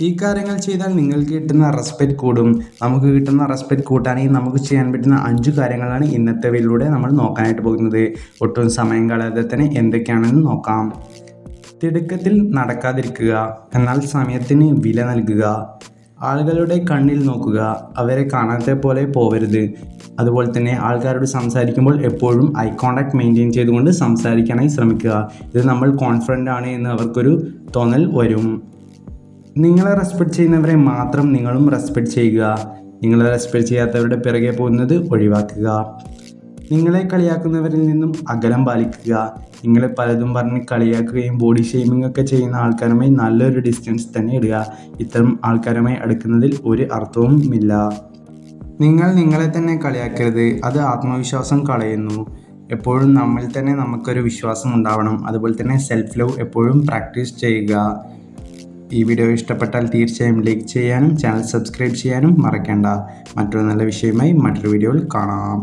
ഈ കാര്യങ്ങൾ ചെയ്താൽ നിങ്ങൾക്ക് കിട്ടുന്ന റെസ്പെക്റ്റ് കൂടും. നമുക്ക് കിട്ടുന്ന റെസ്പെക്റ്റ് കൂട്ടാനായി നമുക്ക് ചെയ്യാൻ പറ്റുന്ന 5 കാര്യങ്ങളാണ് ഇന്നത്തെ വീഡിയോയിലൂടെ നമ്മൾ നോക്കാനായിട്ട് പോകുന്നത്. ഒട്ടും സമയം കളയാതെ തന്നെ എന്തൊക്കെയാണെന്ന് നോക്കാം. തിടുക്കത്തിൽ നടക്കാതിരിക്കുക, എന്നാൽ സമയത്തിന് വില നൽകുക. ആളുകളുടെ കണ്ണിൽ നോക്കുക, അവരെ കാണാത്ത പോലെ പോവരുത്. അതുപോലെ തന്നെ ആൾക്കാരോട് സംസാരിക്കുമ്പോൾ എപ്പോഴും ഐ കോണ്ടാക്ട് മെയിൻറ്റെയിൻ ചെയ്തുകൊണ്ട് സംസാരിക്കാനായി ശ്രമിക്കുക. ഇത് നമ്മൾ കോൺഫിഡൻ്റ് ആണ് എന്ന് അവർക്കൊരു തോന്നൽ വരും. നിങ്ങളെ റെസ്പെക്റ്റ് ചെയ്യുന്നവരെ മാത്രം നിങ്ങളും റെസ്പെക്റ്റ് ചെയ്യുക. നിങ്ങളെ റെസ്പെക്റ്റ് ചെയ്യാത്തവരുടെ പിറകെ പോകുന്നത് ഒഴിവാക്കുക. നിങ്ങളെ കളിയാക്കുന്നവരിൽ നിന്നും അകലം പാലിക്കുക. നിങ്ങളെ പലതും പറഞ്ഞ് കളിയാക്കുകയും ബോഡി ഷെയ്മിംഗ് ഒക്കെ ചെയ്യുന്ന ആൾക്കാരുമായി നല്ലൊരു ഡിസ്റ്റൻസ് തന്നെ ഇടുക. ഇത്തരം ആൾക്കാരുമായി അടുക്കുന്നതിൽ ഒരു അർത്ഥവും ഇല്ല. നിങ്ങൾ നിങ്ങളെ തന്നെ കളിയാക്കരുത്, അത് ആത്മവിശ്വാസം കളയുന്നു. എപ്പോഴും നമ്മിൽ തന്നെ നമുക്കൊരു വിശ്വാസം ഉണ്ടാവണം. അതുപോലെ തന്നെ സെൽഫ് ലവ് എപ്പോഴും പ്രാക്ടീസ് ചെയ്യുക. ഈ വീഡിയോ ഇഷ്ടപ്പെട്ടാൽ തീർച്ചയായും ലൈക്ക് ചെയ്യാനും ചാനൽ സബ്സ്ക്രൈബ് ചെയ്യാനും മറക്കേണ്ട. മറ്റൊരു നല്ല വിഷയമായി മറ്റൊരു വീഡിയോയിൽ കാണാം.